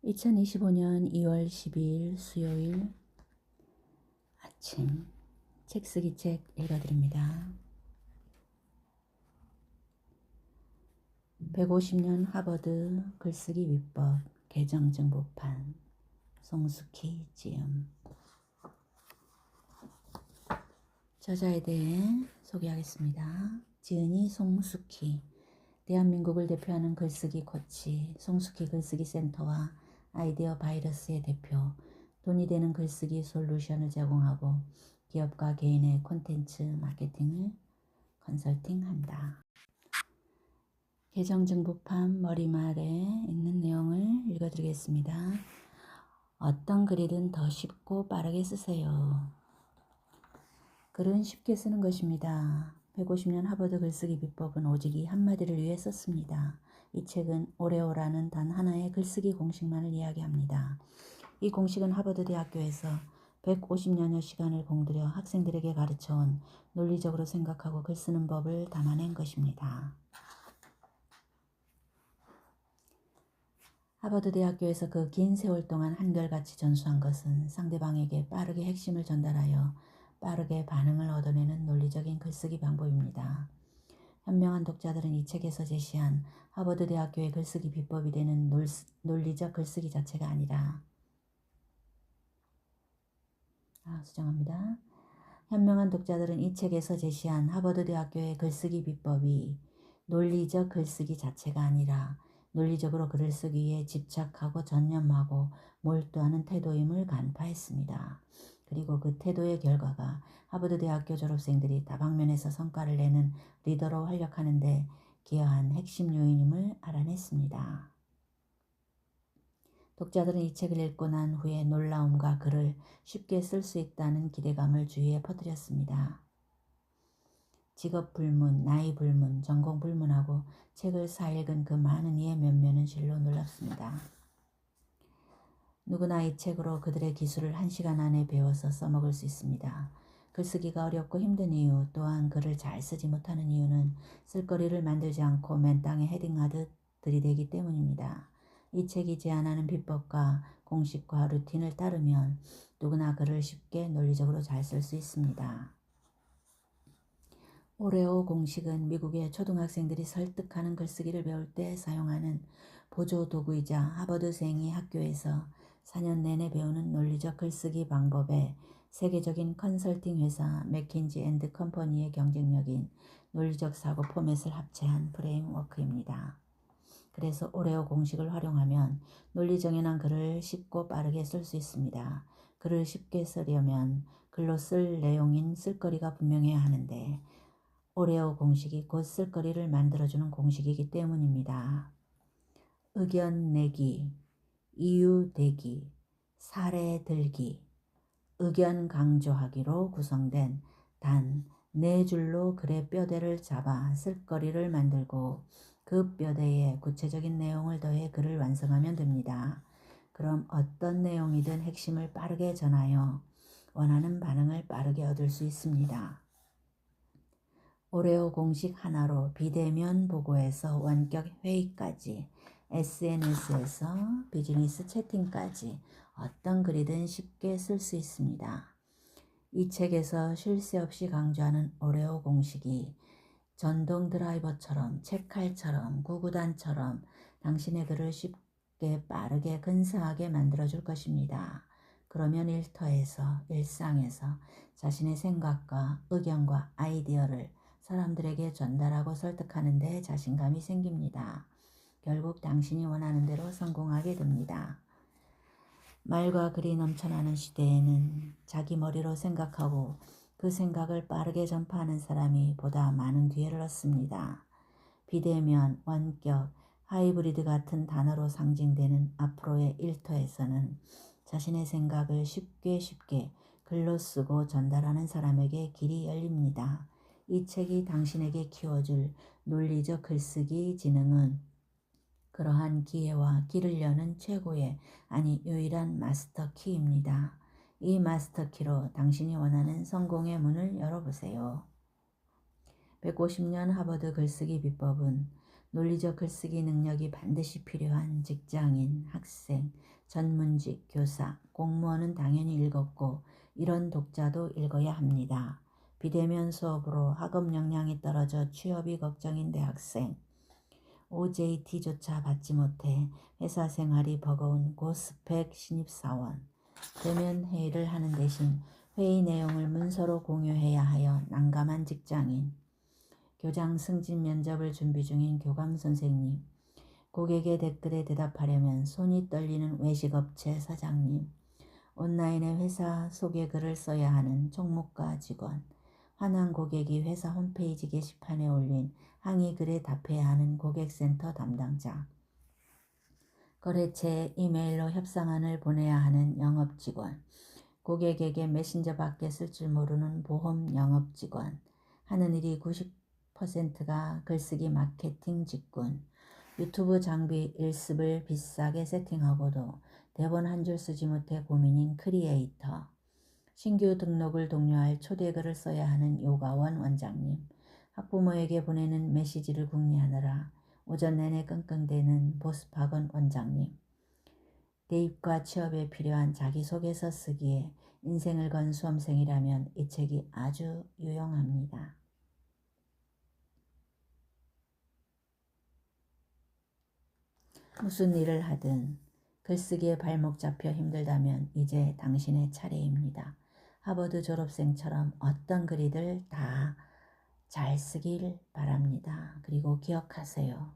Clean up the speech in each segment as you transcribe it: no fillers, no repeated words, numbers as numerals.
2025년 2월 12일 수요일 아침 책 쓰기 책 읽어드립니다. 150년 하버드 글쓰기 위법 개정 정보판 송숙희 지음. 저자에 대해 소개하겠습니다. 지은이 송숙희, 대한민국을 대표하는 글쓰기 코치 송숙희 글쓰기 센터와 아이디어 바이러스의 대표, 돈이 되는 글쓰기 솔루션을 제공하고 기업과 개인의 콘텐츠 마케팅을 컨설팅한다. 개정 정보판 머리말에 있는 내용을 읽어드리겠습니다. 어떤 글이든 더 쉽고 빠르게 쓰세요. 글은 쉽게 쓰는 것입니다. 150년 하버드 글쓰기 비법은 오직 이 한마디를 위해 썼습니다. 이 책은 오레오라는 단 하나의 글쓰기 공식만을 이야기합니다. 이 공식은 하버드 대학교에서 150년여 시간을 공들여 학생들에게 가르쳐온 논리적으로 생각하고 글 쓰는 법을 담아낸 것입니다. 하버드 대학교에서 그 긴 세월 동안 한결같이 전수한 것은 상대방에게 빠르게 핵심을 전달하여 빠르게 반응을 얻어내는 논리적인 글쓰기 방법입니다. 현명한 독자들은 이 책에서 제시한 하버드 대학교의 글쓰기 비법이 되는 논리적 글쓰기 자체가 아니라 수정합니다. 현명한 독자들은 이 책에서 제시한 하버드 대학교의 글쓰기 비법이 논리적 글쓰기 자체가 아니라 논리적으로 글을 쓰기 위해 집착하고 전념하고 몰두하는 태도임을 간파했습니다. 그리고 그 태도의 결과가 하버드 대학교 졸업생들이 다방면에서 성과를 내는 리더로 활약하는 데 기여한 핵심 요인임을 알아냈습니다. 독자들은 이 책을 읽고 난 후에 놀라움과 글을 쉽게 쓸 수 있다는 기대감을 주위에 퍼뜨렸습니다. 직업 불문, 나이 불문, 전공 불문하고 책을 사읽은 그 많은 이의 면면은 실로 놀랍습니다. 누구나 이 책으로 그들의 기술을 1시간 안에 배워서 써먹을 수 있습니다. 글쓰기가 어렵고 힘든 이유, 또한 글을 잘 쓰지 못하는 이유는 쓸거리를 만들지 않고 맨 땅에 헤딩하듯 들이대기 때문입니다. 이 책이 제안하는 비법과 공식과 루틴을 따르면 누구나 글을 쉽게 논리적으로 잘 쓸 수 있습니다. 오레오 공식은 미국의 초등학생들이 설득하는 글쓰기를 배울 때 사용하는 보조 도구이자 하버드생이 학교에서 4년 내내 배우는 논리적 글쓰기 방법에 세계적인 컨설팅 회사 맥킨지 앤드 컴퍼니의 경쟁력인 논리적 사고 포맷을 합체한 프레임워크입니다. 그래서 오레오 공식을 활용하면 논리 정연한 글을 쉽고 빠르게 쓸 수 있습니다. 글을 쉽게 쓰려면 글로 쓸 내용인 쓸거리가 분명해야 하는데 오레오 공식이 곧 쓸거리를 만들어주는 공식이기 때문입니다. 의견 내기, 이유 대기, 사례 들기, 의견 강조하기로 구성된 단 4줄로 글의 뼈대를 잡아 쓸거리를 만들고 그 뼈대에 구체적인 내용을 더해 글을 완성하면 됩니다. 그럼 어떤 내용이든 핵심을 빠르게 전하여 원하는 반응을 빠르게 얻을 수 있습니다. 오레오 공식 하나로 비대면 보고에서 원격 회의까지, SNS에서 비즈니스 채팅까지 어떤 글이든 쉽게 쓸 수 있습니다. 이 책에서 쉴 새 없이 강조하는 오레오 공식이 전동 드라이버처럼, 책칼처럼, 구구단처럼 당신의 글을 쉽게 빠르게 근사하게 만들어줄 것입니다. 그러면 일터에서, 일상에서 자신의 생각과 의견과 아이디어를 사람들에게 전달하고 설득하는 데 자신감이 생깁니다. 결국 당신이 원하는 대로 성공하게 됩니다. 말과 글이 넘쳐나는 시대에는 자기 머리로 생각하고 그 생각을 빠르게 전파하는 사람이 보다 많은 기회를 얻습니다. 비대면, 원격, 하이브리드 같은 단어로 상징되는 앞으로의 일터에서는 자신의 생각을 쉽게 글로 쓰고 전달하는 사람에게 길이 열립니다. 이 책이 당신에게 키워줄 논리적 글쓰기 지능은 그러한 기회와 길을 여는 최고의, 아니 유일한 마스터 키입니다. 이 마스터 키로 당신이 원하는 성공의 문을 열어보세요. 150년 하버드 글쓰기 비법은 논리적 글쓰기 능력이 반드시 필요한 직장인, 학생, 전문직, 교사, 공무원은 당연히 읽었고 이런 독자도 읽어야 합니다. 비대면 수업으로 학업 역량이 떨어져 취업이 걱정인 대학생, OJT조차 받지 못해 회사 생활이 버거운 고스펙 신입사원, 대면 회의를 하는 대신 회의 내용을 문서로 공유해야 하여 난감한 직장인, 교장 승진 면접을 준비 중인 교감 선생님, 고객의 댓글에 대답하려면 손이 떨리는 외식업체 사장님, 온라인에 회사 소개글을 써야 하는 총무과 직원, 화난 고객이 회사 홈페이지 게시판에 올린 항의글에 답해야 하는 고객센터 담당자, 거래처에 이메일로 협상안을 보내야 하는 영업직원, 고객에게 메신저밖에 쓸 줄 모르는 보험 영업직원, 하는 일이 90%가 글쓰기 마케팅 직군, 유튜브 장비 일습을 비싸게 세팅하고도 대본 한 줄 쓰지 못해 고민인 크리에이터, 신규 등록을 독려할 초대글을 써야 하는 요가원 원장님, 학부모에게 보내는 메시지를 궁리하느라 오전 내내 끙끙대는 보습학원 원장님, 대입과 취업에 필요한 자기소개서 쓰기에 인생을 건 수험생이라면 이 책이 아주 유용합니다. 무슨 일을 하든 글쓰기에 발목 잡혀 힘들다면 이제 당신의 차례입니다. 하버드 졸업생처럼 어떤 글이들 다 잘 쓰길 바랍니다. 그리고 기억하세요.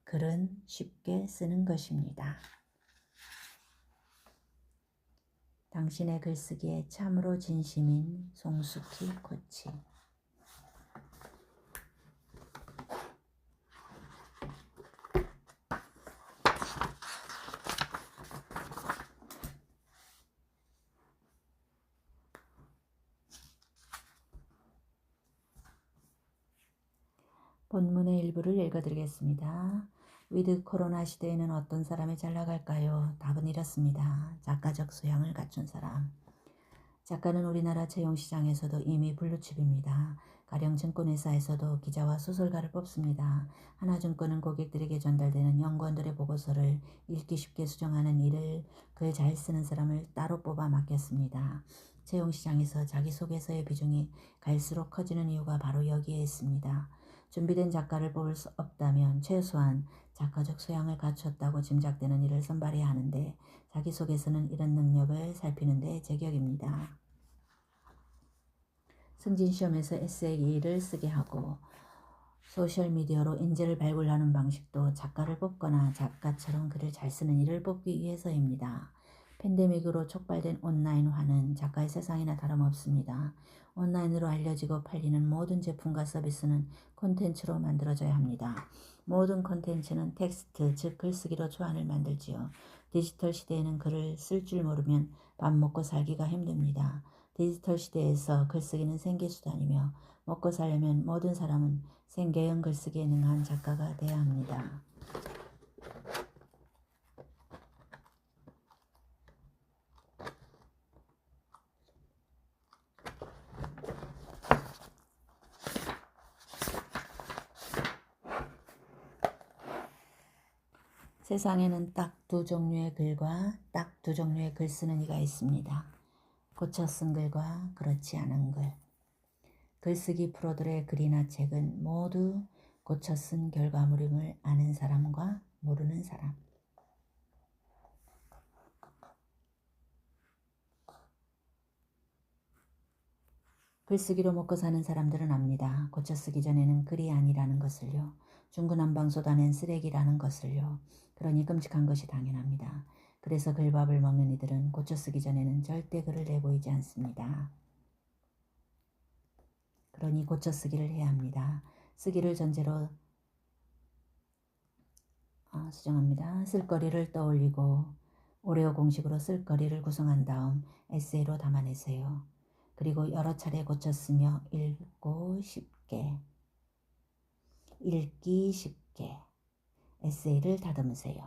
글은 쉽게 쓰는 것입니다. 당신의 글쓰기에 참으로 진심인 송숙희 코치. 본문의 일부를 읽어드리겠습니다. 위드 코로나 시대에는 어떤 사람이 잘 나갈까요? 답은 이렇습니다. 작가적 소양을 갖춘 사람. 작가는 우리나라 채용시장에서도 이미 블루칩입니다. 가령 증권회사에서도 기자와 소설가를 뽑습니다. 하나증권은 고객들에게 전달되는 연구원들의 보고서를 읽기 쉽게 수정하는 일을 글 잘 쓰는 사람을 따로 뽑아 맡겼습니다. 채용시장에서 자기소개서의 비중이 갈수록 커지는 이유가 바로 여기에 있습니다. 준비된 작가를 뽑을 수 없다면 최소한 작가적 소양을 갖췄다고 짐작되는 일을 선발해야 하는데 자기소개서는 이런 능력을 살피는 데 제격입니다. 승진시험에서 에세이를 쓰게 하고 소셜미디어로 인재를 발굴하는 방식도 작가를 뽑거나 작가처럼 글을 잘 쓰는 일을 뽑기 위해서입니다. 팬데믹으로 촉발된 온라인화는 작가의 세상이나 다름없습니다. 온라인으로 알려지고 팔리는 모든 제품과 서비스는 콘텐츠로 만들어져야 합니다. 모든 콘텐츠는 텍스트, 즉 글쓰기로 초안을 만들지요. 디지털 시대에는 글을 쓸 줄 모르면 밥 먹고 살기가 힘듭니다. 디지털 시대에서 글쓰기는 생계수단이며 먹고 살려면 모든 사람은 생계형 글쓰기에 능한 작가가 돼야 합니다. 세상에는 딱 두 종류의 글과 딱 두 종류의 글 쓰는 이가 있습니다. 고쳐 쓴 글과 그렇지 않은 글. 글쓰기 프로들의 글이나 책은 모두 고쳐 쓴 결과물임을 아는 사람과 모르는 사람. 글쓰기로 먹고 사는 사람들은 압니다. 고쳐 쓰기 전에는 글이 아니라는 것을요. 중구난방 낸 쓰레기라는 것을요. 그러니 끔찍한 것이 당연합니다. 그래서 글밥을 먹는 이들은 고쳐 쓰기 전에는 절대 글을 내보이지 않습니다. 그러니 고쳐 쓰기를 해야 합니다. 쓰기를 전제로 수정합니다. 쓸거리를 떠올리고 오레오 공식으로 쓸거리를 구성한 다음 에세이로 담아내세요. 그리고 여러 차례 고쳐 쓰며 읽기 쉽게 에세이를 다듬으세요.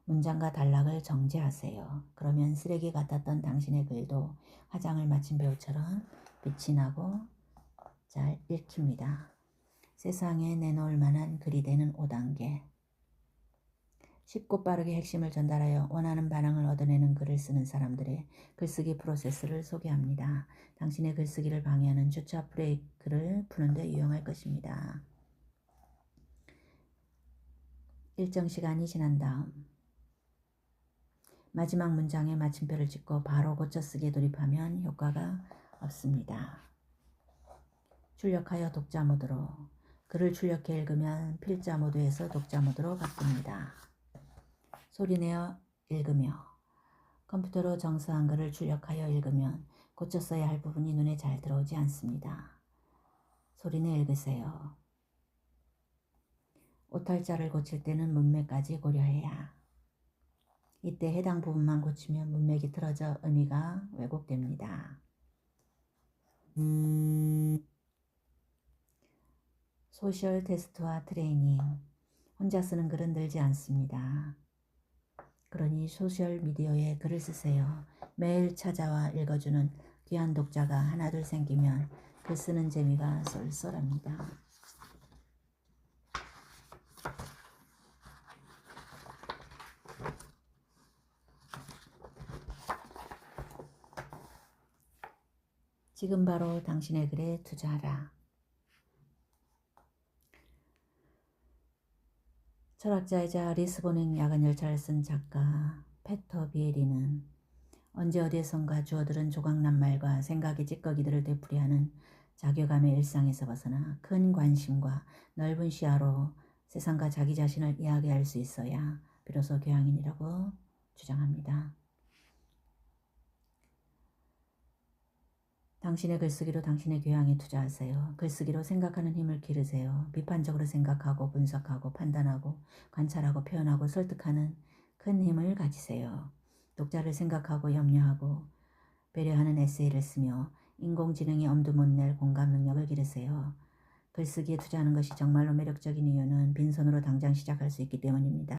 문장과 단락을 정제하세요. 그러면 쓰레기 같았던 당신의 글도 화장을 마친 배우처럼 빛이 나고 잘 읽힙니다. 세상에 내놓을 만한 글이 되는 5단계. 쉽고 빠르게 핵심을 전달하여 원하는 반응을 얻어내는 글을 쓰는 사람들의 글쓰기 프로세스를 소개합니다. 당신의 글쓰기를 방해하는 주차 브레이크를 푸는 데 유용할 것입니다. 일정 시간이 지난 다음 마지막 문장에 마침표를 찍고 바로 고쳐쓰기에 돌입하면 효과가 없습니다. 출력하여 독자 모드로. 글을 출력해 읽으면 필자 모드에서 독자 모드로 바뀝니다. 소리내어 읽으며. 컴퓨터로 정서한 글을 출력하여 읽으면 고쳐 써야 할 부분이 눈에 잘 들어오지 않습니다. 소리내 읽으세요. 오탈자를 고칠 때는 문맥까지 고려해야. 이때 해당 부분만 고치면 문맥이 틀어져 의미가 왜곡됩니다. 소셜 테스트와 트레이닝. 혼자 쓰는 글은 늘지 않습니다. 그러니 소셜미디어에 글을 쓰세요. 매일 찾아와 읽어주는 귀한 독자가 하나둘 생기면 글 쓰는 재미가 쏠쏠합니다. 지금 바로 당신의 글에 투자하라. 철학자이자 리스보닝 야간열차를 쓴 작가 페터 비에리는 언제 어디에선가 주어들은 조각낱말과 생각의 찌꺼기들을 되풀이하는 자괴감의 일상에서 벗어나 큰 관심과 넓은 시야로 세상과 자기 자신을 이야기할 수 있어야 비로소 교양인이라고 주장합니다. 당신의 글쓰기로 당신의 교양에 투자하세요. 글쓰기로 생각하는 힘을 기르세요. 비판적으로 생각하고 분석하고 판단하고 관찰하고 표현하고 설득하는 큰 힘을 가지세요. 독자를 생각하고 염려하고 배려하는 에세이를 쓰며 인공지능이 엄두 못 낼 공감 능력을 기르세요. 글쓰기에 투자하는 것이 정말로 매력적인 이유는 빈손으로 당장 시작할 수 있기 때문입니다.